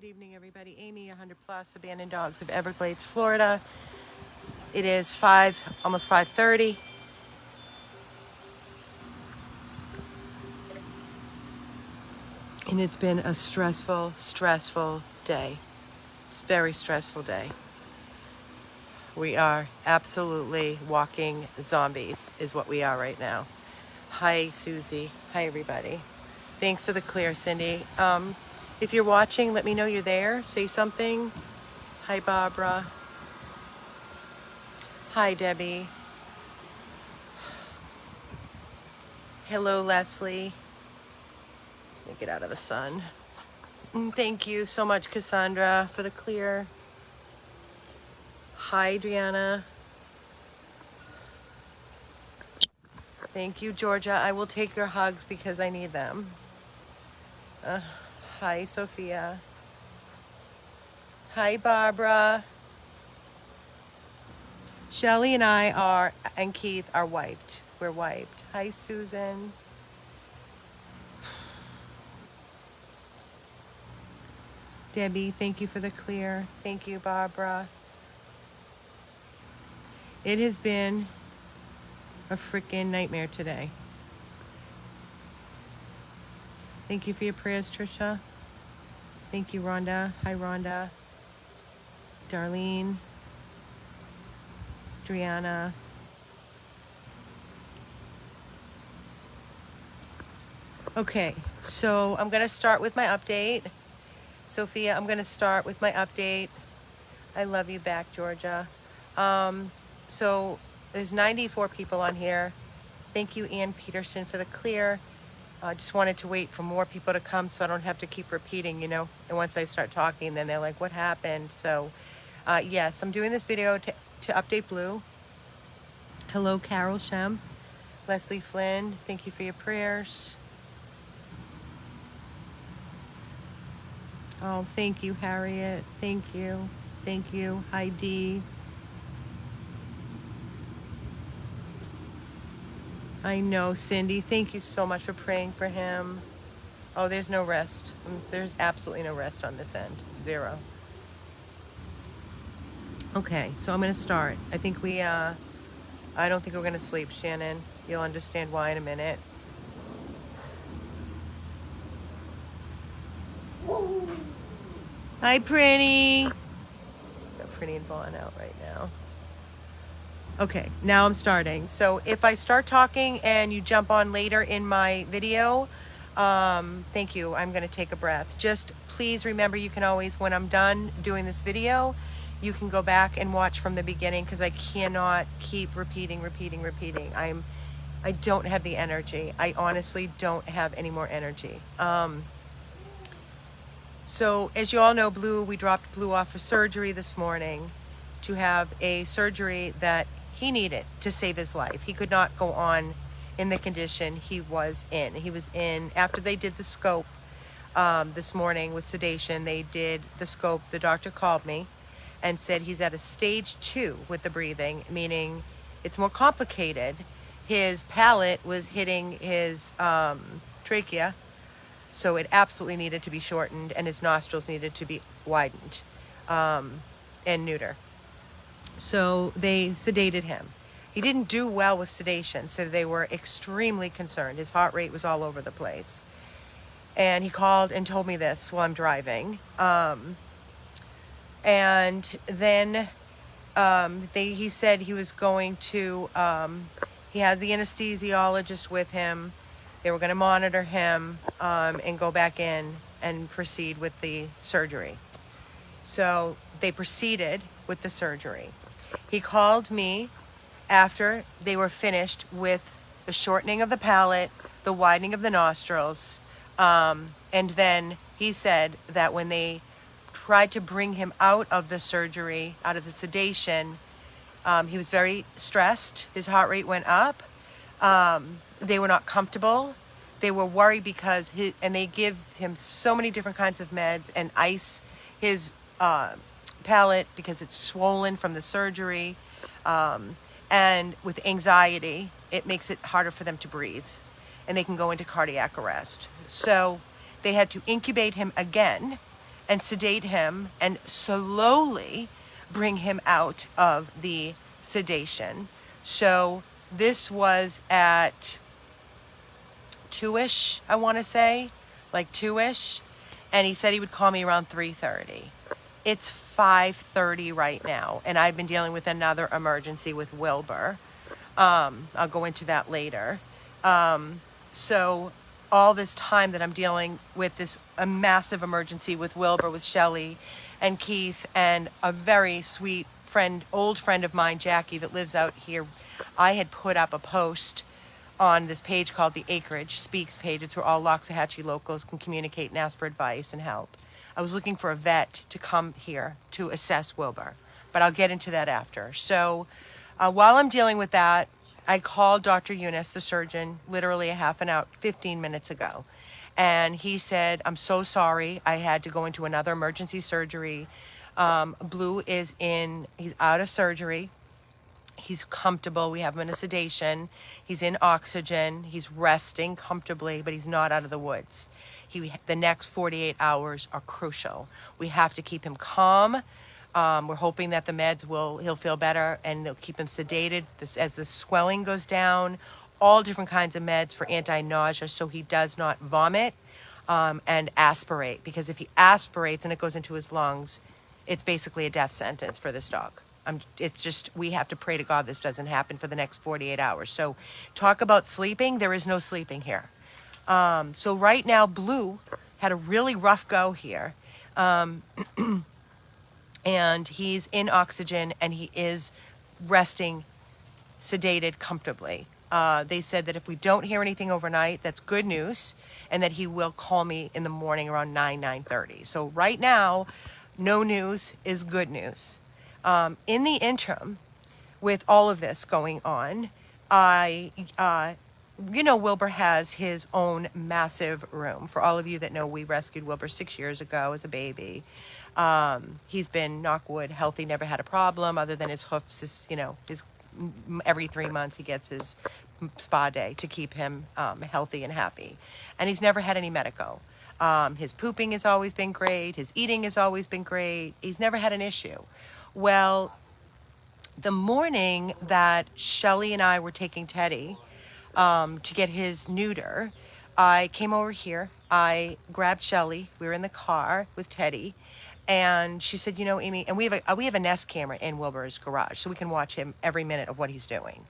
Good evening, everybody. Amy, 100 plus, abandoned dogs of Everglades, Florida. It is almost 5:30. And it's been a stressful day. It's a very stressful day. We are absolutely walking zombies is what we are right now. Hi, Susie. Hi, everybody. Thanks for the clear, Cindy. If you're watching, let me know you're there. Say something. Hi, Barbara. Hi, Debbie. Hello, Leslie. Let me get out of the sun. Thank you so much, Cassandra, for the clear. Hi, Adriana. Thank you, Georgia. I will take your hugs because I need them. Hi, Sophia. Hi, Barbara. Shelly and Keith are wiped. We're wiped. Hi, Susan. Debbie, thank you for the clear. Thank you, Barbara. It has been a freaking nightmare today. Thank you for your prayers, Trisha. Thank you, Rhonda. Hi, Rhonda. Darlene. Adriana. Okay, so I'm going to start with my update. Sophia, I'm going to start with my update. I love you back, Georgia. So there's 94 people on here. Thank you, Ann Peterson, for the clear. I just wanted to wait for more people to come so I don't have to keep repeating, And once I start talking, then they're like, what happened? So, yes, I'm doing this video to update Blue. Hello, Carol Shem. Leslie Flynn, thank you for your prayers. Oh, thank you, Harriet. Thank you. Thank you, Heidi. I know, Cindy. Thank you so much for praying for him. Oh, there's no rest. There's absolutely no rest on this end. Zero. Okay, so I'm going to start. I don't think we're going to sleep, Shannon. You'll understand why in a minute. Hi, Pretty. Got Pretty and Vaughn out right now. Okay, now I'm starting. So if I start talking and you jump on later in my video, thank you. I'm going to take a breath. Just please remember, you can always, when I'm done doing this video, you can go back and watch from the beginning because I cannot keep repeating. I don't have the energy. I honestly don't have any more energy. So as you all know, we dropped Blue off for surgery this morning to have a surgery that he needed to save his life. He could not go on in the condition he was in. He was in, after they did the scope this morning with sedation, they did the scope. The doctor called me and said he's at a stage 2 with the breathing, meaning it's more complicated. His palate was hitting his trachea, so it absolutely needed to be shortened, and his nostrils needed to be widened and neuter. So they sedated him. He didn't do well with sedation, so they were extremely concerned. His heart rate was all over the place. And he called and told me this while I'm driving. And then he said he was going to, he had the anesthesiologist with him. They were going to monitor him and go back in and proceed with the surgery. So they proceeded with the surgery. He called me after they were finished with the shortening of the palate, the widening of the nostrils, and then he said that when they tried to bring him out of the surgery, out of the sedation, he was very stressed. His heart rate went up. They were not comfortable. They were worried because and they give him so many different kinds of meds and ice his palate because it's swollen from the surgery. And with anxiety, it makes it harder for them to breathe, and they can go into cardiac arrest. So they had to incubate him again and sedate him and slowly bring him out of the sedation. So this was at 2-ish, I want to say, like 2-ish, and he said he would call me around 3:30. It's 5:30 right now, and I've been dealing with another emergency with Wilbur. I'll go into that later. So all this time that I'm dealing with this a massive emergency with Wilbur, with Shelley and Keith, and a very sweet friend, old friend of mine, Jackie, that lives out here, I had put up a post on this page called the Acreage Speaks page. It's where all Loxahatchee locals can communicate and ask for advice and help. I was looking for a vet to come here to assess Wilbur, but I'll get into that after. So while I'm dealing with that, I called Dr. Eunice, the surgeon, literally a half an hour, 15 minutes ago. And he said, I'm so sorry. I had to go into another emergency surgery. Blue he's out of surgery. He's comfortable. We have him in a sedation. He's in oxygen. He's resting comfortably, but he's not out of the woods. The next 48 hours are crucial. We have to keep him calm. We're hoping that the meds he'll feel better and they'll keep him sedated as the swelling goes down. All different kinds of meds for anti-nausea so he does not vomit and aspirate. Because if he aspirates and it goes into his lungs, it's basically a death sentence for this dog. It's just, we have to pray to God this doesn't happen for the next 48 hours. So talk about sleeping. There is no sleeping here. So right now, Blue had a really rough go here. And he's in oxygen and he is resting sedated comfortably. They said that if we don't hear anything overnight, that's good news, and that he will call me in the morning around 9:30. So right now, no news is good news. In the interim, with all of this going on, Wilbur has his own massive room. For all of you that know, we rescued Wilbur 6 years ago as a baby. He's been, knock wood, healthy, never had a problem other than his hoofs. Every 3 months he gets his spa day to keep him healthy and happy. And he's never had any medico. His pooping has always been great. His eating has always been great. He's never had an issue. Well, the morning that Shelley and I were taking Teddy to get his neuter, I came over here. I grabbed Shelley. We were in the car with Teddy. And she said, Amy, and we have a Nest camera in Wilbur's garage, so we can watch him every minute of what he's doing.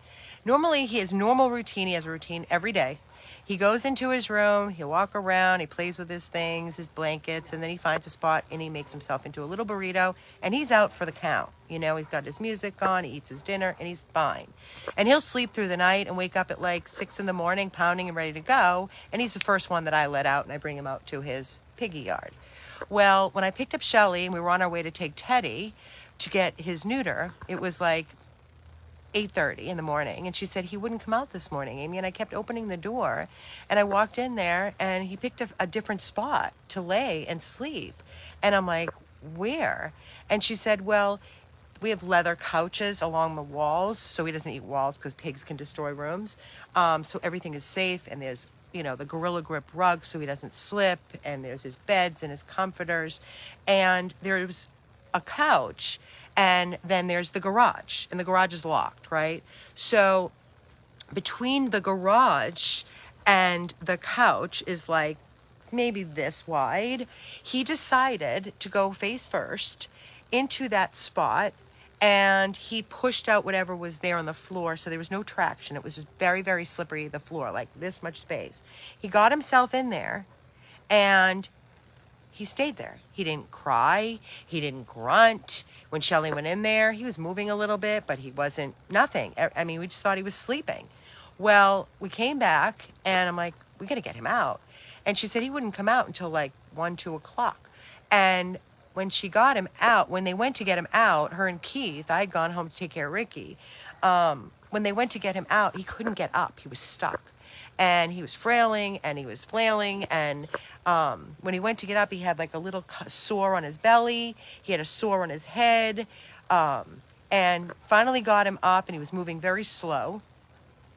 Normally, he has normal routine. He has a routine every day. He goes into his room, he'll walk around, he plays with his things, his blankets, and then he finds a spot and he makes himself into a little burrito, and he's out for the count. He's got his music on, he eats his dinner, and he's fine. And he'll sleep through the night and wake up at like 6 in the morning, pounding and ready to go, and he's the first one that I let out, and I bring him out to his piggy yard. Well, when I picked up Shelley and we were on our way to take Teddy to get his neuter, it was like 8:30 in the morning, and she said he wouldn't come out this morning, Amy. And I kept opening the door, and I walked in there, and he picked a different spot to lay and sleep. And I'm like, where? And she said, well, we have leather couches along the walls, so he doesn't eat walls because pigs can destroy rooms. So everything is safe, and there's the Gorilla Grip rug so he doesn't slip, and there's his beds and his comforters, and there's a couch, and then there's the garage, and the garage is locked, right? So between the garage and the couch is like maybe this wide. He decided to go face first into that spot, and he pushed out whatever was there on the floor, so there was no traction. It was just very, very slippery, the floor, like this much space. He got himself in there, and he stayed there. He didn't cry. He didn't grunt. When Shelley went in there, he was moving a little bit, but he wasn't, nothing. I mean, we just thought he was sleeping. Well, we came back, and I'm like, we got to get him out. And she said he wouldn't come out until like 1, 2 o'clock. And when she got him out, when they went to get him out, her and Keith, I had gone home to take care of Ricky. When they went to get him out, he couldn't get up. He was stuck. And he was frailing, and he was flailing, and when he went to get up, he had like a little sore on his belly. He had a sore on his head, and finally got him up, and he was moving very slow.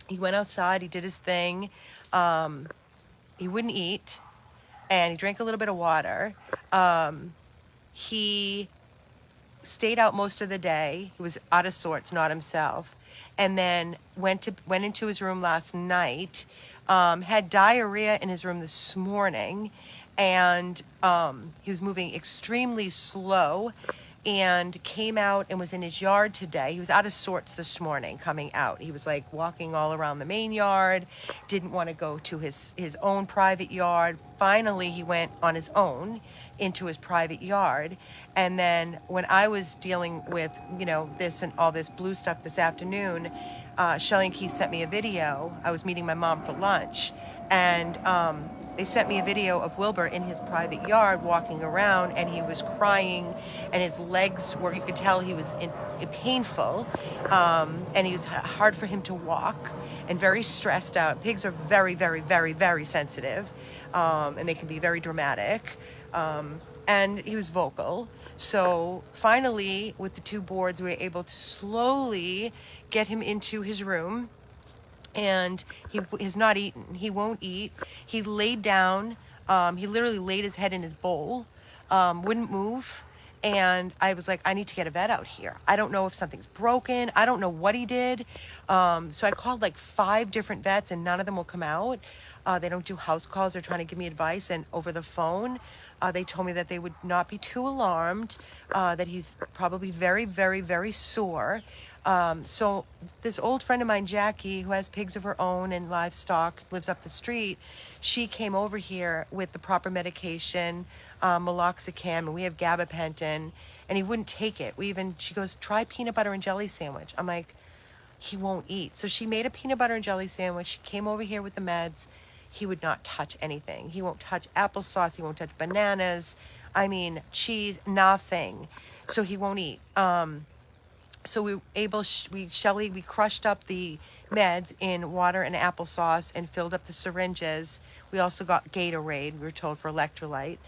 He went outside. He did his thing. He wouldn't eat, and he drank a little bit of water. he stayed out most of the day. He was out of sorts, not himself, and then went into his room last night. Had diarrhea in his room this morning, and he was moving extremely slow. And came out and was in his yard today. He was out of sorts this morning coming out. He was like walking all around the main yard, didn't want to go to his own private yard. Finally, he went on his own into his private yard. And then when I was dealing with, this and all this blue stuff this afternoon, Shelly and Keith sent me a video. I was meeting my mom for lunch, and they sent me a video of Wilbur in his private yard walking around, and he was crying, and his legs were, you could tell he was painful, and it was hard for him to walk and very stressed out. Pigs are very, very, very, very sensitive, and they can be very dramatic, and he was vocal. So finally, with the 2 boards, we were able to slowly get him into his room. And he has not eaten. He won't eat. He laid down. He literally laid his head in his bowl, wouldn't move. And I was like, I need to get a vet out here. I don't know if something's broken. I don't know what he did. So I called like 5 different vets, and none of them will come out. They don't do house calls. They're trying to give me advice. And over the phone, they told me that they would not be too alarmed, that he's probably very, very, very sore. So this old friend of mine, Jackie, who has pigs of her own and livestock, lives up the street, she came over here with the proper medication, meloxicam, and we have gabapentin, and he wouldn't take it. She goes, try peanut butter and jelly sandwich. I'm like, he won't eat. So she made a peanut butter and jelly sandwich. She came over here with the meds. He would not touch anything. He won't touch applesauce. He won't touch bananas. I mean, cheese, nothing. So he won't eat. So we crushed up the meds in water and applesauce and filled up the syringes. We also got Gatorade, we were told, for electrolyte,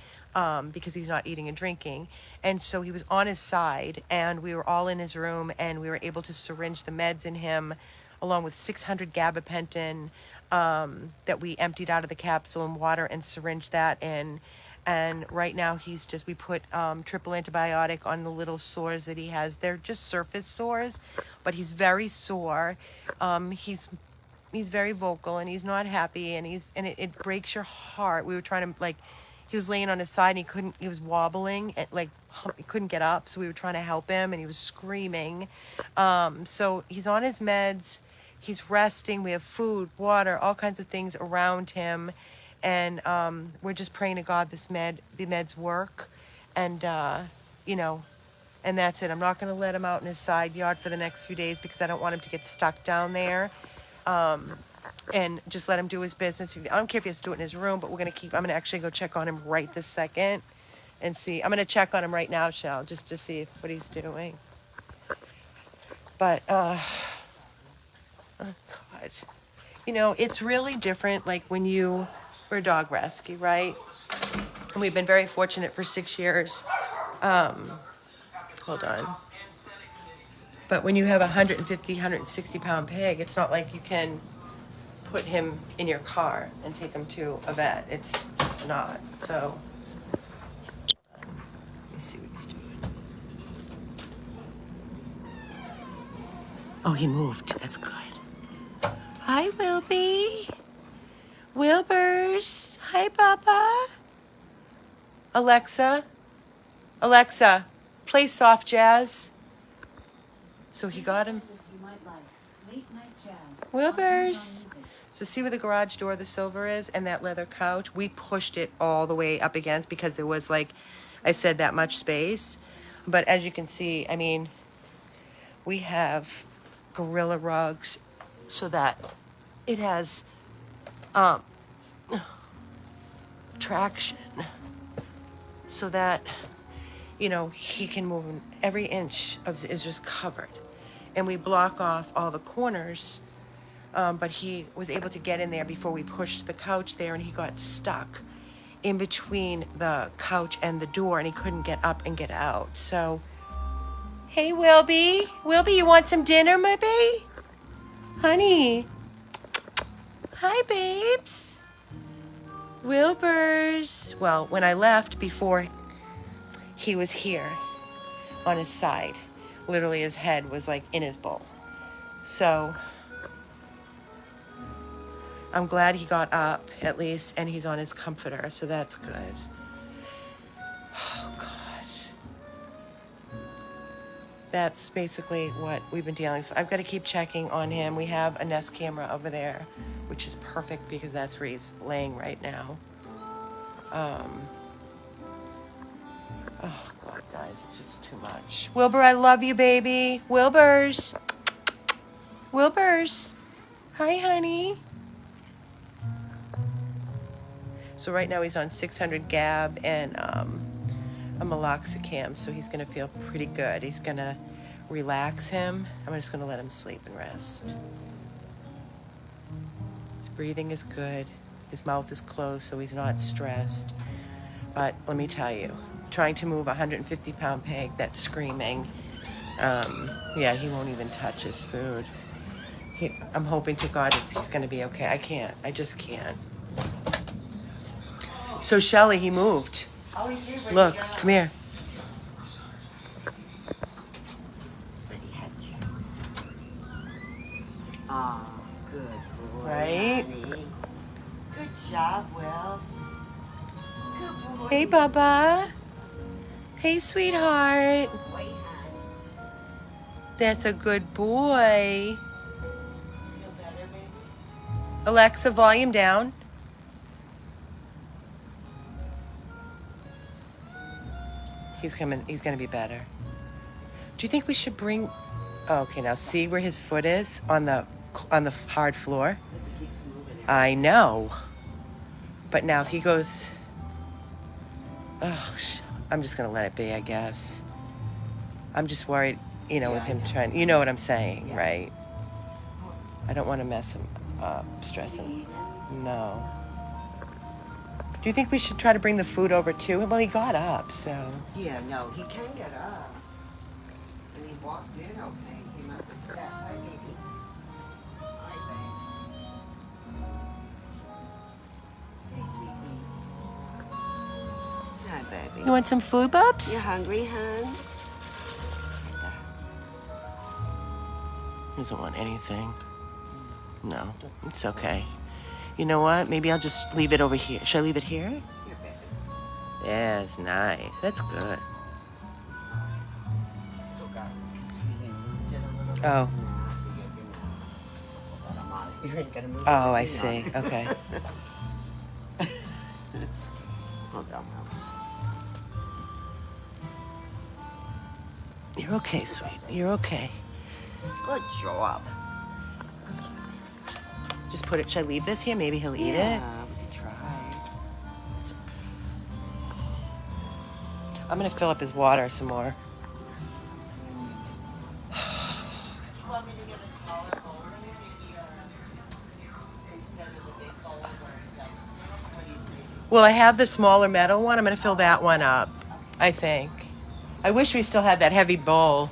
because he's not eating and drinking. And so he was on his side, and we were all in his room, and we were able to syringe the meds in him, along with 600 gabapentin that we emptied out of the capsule in water and syringed that in. And right now we put triple antibiotic on the little sores that he has. They're just surface sores, but he's very sore. He's very vocal, and he's not happy, and it breaks your heart. We were trying to, he was laying on his side, and he was wobbling, and he couldn't get up. So we were trying to help him, and he was screaming. So he's on his meds. He's resting. We have food, water, all kinds of things around him. And we're just praying to God the meds work. And, and that's it. I'm not going to let him out in his side yard for the next few days, because I don't want him to get stuck down there. And just let him do his business. I don't care if he has to do it in his room, but I'm going to actually go check on him right this second and see. I'm going to check on him right now, Shell, just to see what he's doing. But, oh God. It's really different, when we're a dog rescue, right? And we've been very fortunate for 6 years. Hold on. But when you have a 150, 160 pound pig, it's not like you can put him in your car and take him to a vet. It's just not. So, let me see what he's doing. Oh, he moved. That's good. Hi, Wilby. Wilburs. Hi, Papa. Alexa, play soft jazz. So he got him. Wilburs. So see where the garage door, the silver is, and that leather couch? We pushed it all the way up against, because there was, I said, that much space. But as you can see, we have gorilla rugs so that it has traction, so that he can move. Every inch is just covered, and we block off all the corners, but he was able to get in there before we pushed the couch there, and he got stuck in between the couch and the door, and he couldn't get up and get out. So, hey, Wilby, you want some dinner, my babe? Honey. Hi, babes. Wilburs. Well, when I left before he was here on his side. Literally his head was like in his bowl. So I'm glad he got up at least, and he's on his comforter, so that's good. Oh God. That's basically what we've been dealing with. So I've got to keep checking on him. We have a Nest camera over there, which is perfect because that's where he's laying right now. Oh God, guys, it's just too much. Wilbur, I love you, baby. Wilbur's. Hi, honey. So right now he's on 600 Gab and a meloxicam, so he's gonna feel pretty good. He's gonna relax him. I'm just gonna let him sleep and rest. His breathing is good. His mouth is closed, so he's not stressed. But let me tell you, trying to move a 150-pound pig that's screaming, yeah, he won't even touch his food. I'm hoping to God he's gonna be okay. I just can't. So Shelly, he moved. Oh, he did. Look, come here. But he had to. Oh, good boy. Right? Honey. Good job, Will. Good boy. Hey, Bubba. Hey, sweetheart. Boy, honey. That's a good boy. Feel better, baby? Alexa, volume down. He's coming. He's gonna be better. Do you think we should bring? Oh, okay, now see where his foot is on the hard floor. Because it keeps moving. I know. But now if he goes, I'm just gonna let it be, I guess. I'm just worried, with him trying. You know what I'm saying, right? I don't want to mess him up, stress him. No. Do you think we should try to bring the food over to him? Well, he got up, so. Yeah, no, he can get up. And he walked in okay. Came up the steps. Hi, baby. Hi, babe. Hey, sweetie. Hi, baby. You want some food, Bubs? You hungry, Hans? He doesn't want anything. No, it's okay. You know what? Maybe I'll just leave it over here. Should I leave it here? Here, baby. Yeah, it's nice. That's good. Still got it. 'Cause he moved it a little bit. Oh. But I'm out of here. You ain't gonna move Oh, I anything, see. Okay. Hold on, mouse. You're okay, sweet. You're okay. Good job. Just put it. Should I leave this here? Maybe he'll eat it. Yeah, we could try. It's okay. I'm gonna fill up his water some more. You want me to get a smaller bowl instead of the big bowl where it's like, what do you think? Well, I have the smaller metal one. I'm gonna fill that one up, I think. I wish we still had that heavy bowl.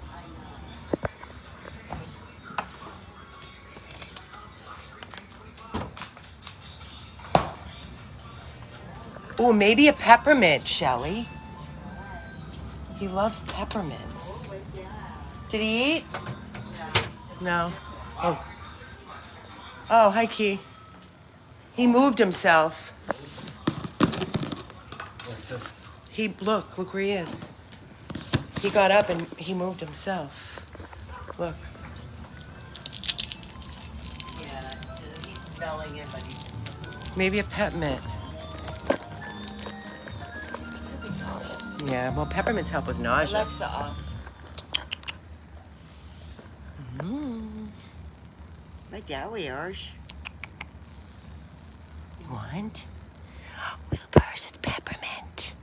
Oh, maybe a peppermint, Shelly. He loves peppermints. Did he eat? No. Oh. Oh, hi, Key. He moved himself. Look where he is. He got up and he moved himself. Look. Yeah, he's smelling it, but he's Maybe a peppermint. Yeah, well, peppermints help with nausea. Alexa off. Right there we are. You want? Wilbur's, it's peppermint.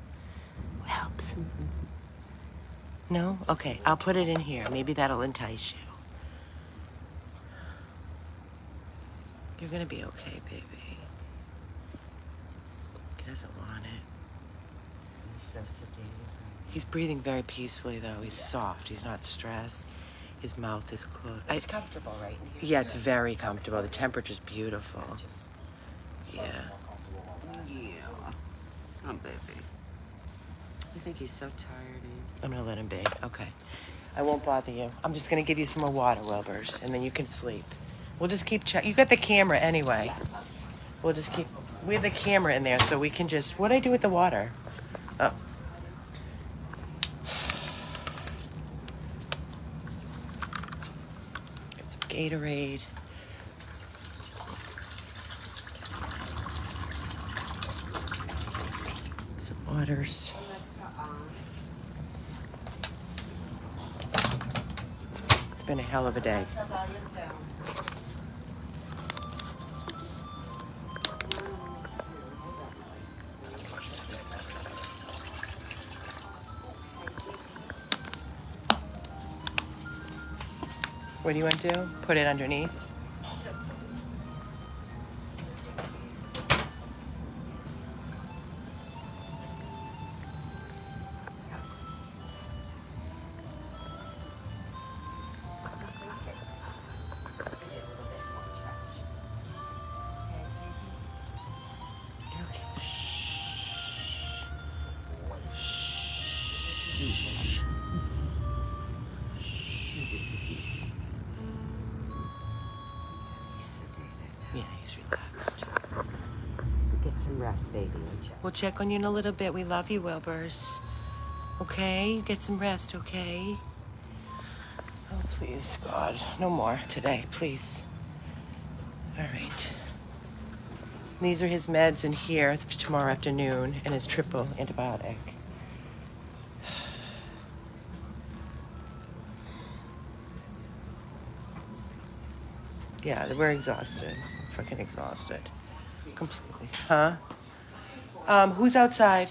Helps. No? Okay, I'll put it in here. Maybe that'll entice you. You're gonna be okay, baby. He doesn't want it. He's so sedated. He's breathing very peacefully, though. He's soft. He's not stressed. His mouth is closed. It's comfortable right in here. Yeah, it's very comfortable. The temperature's beautiful. Yeah. Yeah. Oh, baby. I think he's so tired. I'm gonna let him be. Okay. I won't bother you. I'm just gonna give you some more water, Wilburs, and then you can sleep. We'll just keep check. You got the camera anyway. Yeah. We'll just keep. We have the camera in there, so we can just. What do I do with the water? Oh. Get some Gatorade. Some waters. Alexa on. It's been a hell of a day. Alexa volume down. 1, 2, hold on. What do you want to do? Put it underneath? Okay. He's sedated. Yeah, he's relaxed. Get some rest, baby. And check. We'll check on you in a little bit. We love you, Wilburs. Okay? Get some rest, okay? Oh, please, God. No more today, please. All right. These are his meds in here tomorrow afternoon and his triple antibiotic. Yeah, we're exhausted. Freaking exhausted. Completely. Huh? Who's outside?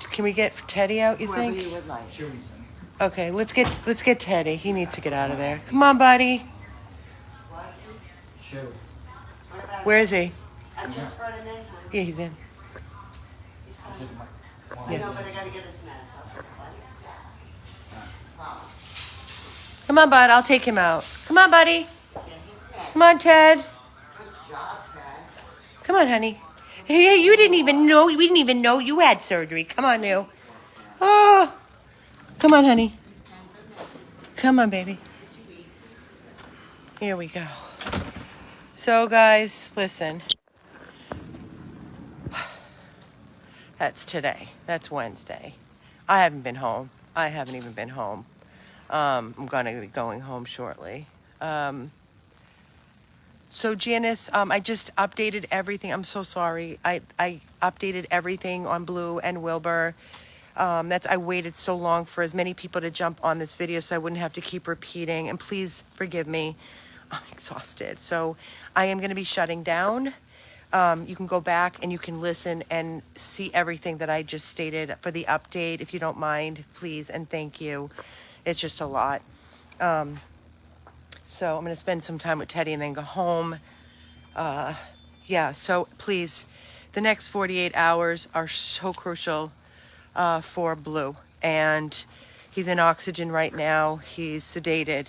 Can we get Teddy out, you Whoever think? you would like. Okay, let's get Teddy. He needs to get out of there. Come on, buddy. Where is he? I just brought him in. Yeah, he's in. He's fine. Yeah. No, but I gotta get his meds. Promise. Come on, bud. I'll take him out. Come on, buddy. Get his meds. Come on, Ted. Good job, Ted. Come on, honey. Hey, you didn't even know. We didn't even know you had surgery. Come on, you. Oh. Come on, honey. Come on, baby. Here we go. So, guys, listen. That's today. That's Wednesday. I haven't been home. I haven't even been home. I'm going to be going home shortly. So, Janice, I just updated everything. I'm so sorry. I updated everything on Blue and Wilbur. I waited so long for as many people to jump on this video so I wouldn't have to keep repeating. And please forgive me. I'm exhausted. So I am going to be shutting down. You can go back and you can listen and see everything that I just stated for the update, if you don't mind, please. And thank you. It's just a lot. So I'm going to spend some time with Teddy and then go home. Yeah, so please, the next 48 hours are so crucial for Blue. And he's in oxygen right now. He's sedated,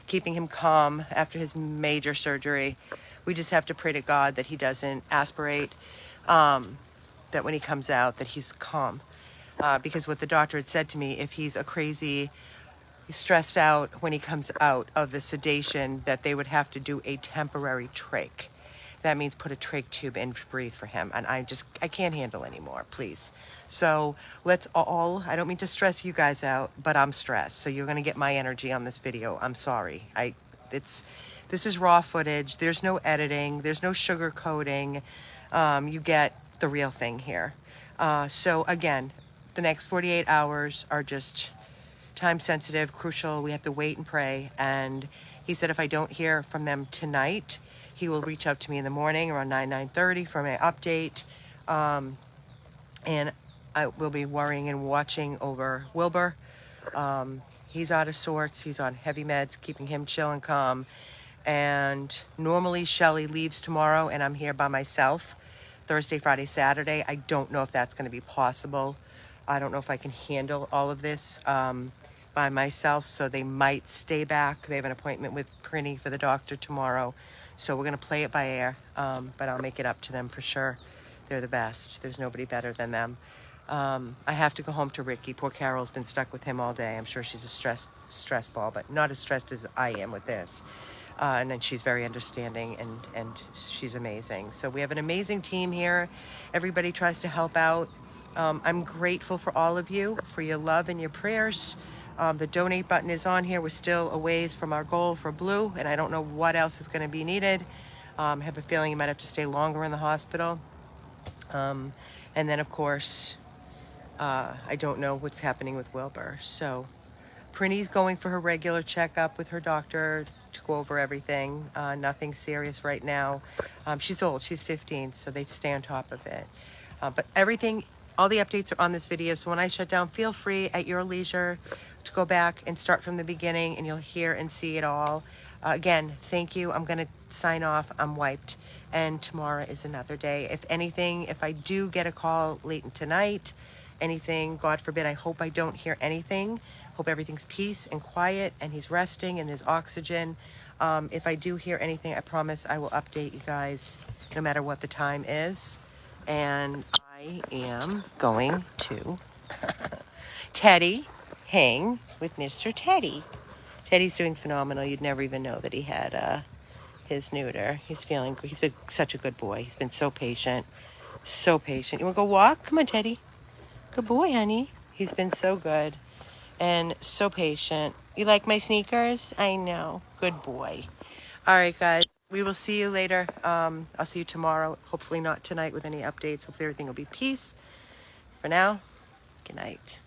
keeping him calm after his major surgery. We just have to pray to God that he doesn't aspirate, that when he comes out, that he's calm. Because what the doctor had said to me, if he's he's stressed out when he comes out of the sedation, that they would have to do a temporary trach. That means put a trach tube in to breathe for him. And I can't handle anymore, please. So let's all, I don't mean to stress you guys out, but I'm stressed. So you're going to get my energy on this video. I'm sorry. This is raw footage. There's no editing. There's no sugar coating. You get the real thing here. So again, the next 48 hours are just time sensitive, crucial. We have to wait and pray. And he said if I don't hear from them tonight, he will reach out to me in the morning around 9:30 for my update. And I will be worrying and watching over Wilbur. He's out of sorts. He's on heavy meds, keeping him chill and calm. And normally Shelly leaves tomorrow and I'm here by myself Thursday, Friday, Saturday. I don't know if that's going to be possible. I don't know if I can handle all of this by myself. So they might stay back. They have an appointment with Prinny for the doctor tomorrow. So we're going to play it by ear. But I'll make it up to them for sure They're the best. There's nobody better than them. I have to go home to Ricky. Poor Carol's been stuck with him all day. I'm sure she's a stress ball, but not as stressed as I am with this. And then she's very understanding, and she's amazing. So we have an amazing team here. Everybody tries to help out. I'm grateful for all of you, for your love and your prayers. The donate button is on here. We're still a ways from our goal for Blue, and I don't know what else is going to be needed. I have a feeling you might have to stay longer in the hospital. And then, of course, I don't know what's happening with Wilbur. So Prinny's going for her regular checkup with her doctor to go over everything. Nothing serious right now. She's old. She's 15, so they stay on top of it. But everything, all the updates are on this video. So when I shut down, feel free at your leisure to go back and start from the beginning, and you'll hear and see it all. Again, thank you. I'm going to sign off. I'm wiped. And tomorrow is another day. If anything, if I do get a call late tonight, anything, God forbid, I hope I don't hear anything. Hope everything's peace and quiet and he's resting and there's oxygen. If I do hear anything, I promise I will update you guys no matter what the time is. And I am going to Teddy hang with Mr. Teddy. Teddy's doing phenomenal. You'd never even know that he had his neuter. He's been such a good boy. He's been so patient. So patient. You want to go walk? Come on, Teddy. Good boy, honey. He's been so good and so patient. You like my sneakers? I know. Good boy. All right, guys. We will see you later. I'll see you tomorrow. Hopefully not tonight with any updates. Hopefully everything will be peace. For now, good night.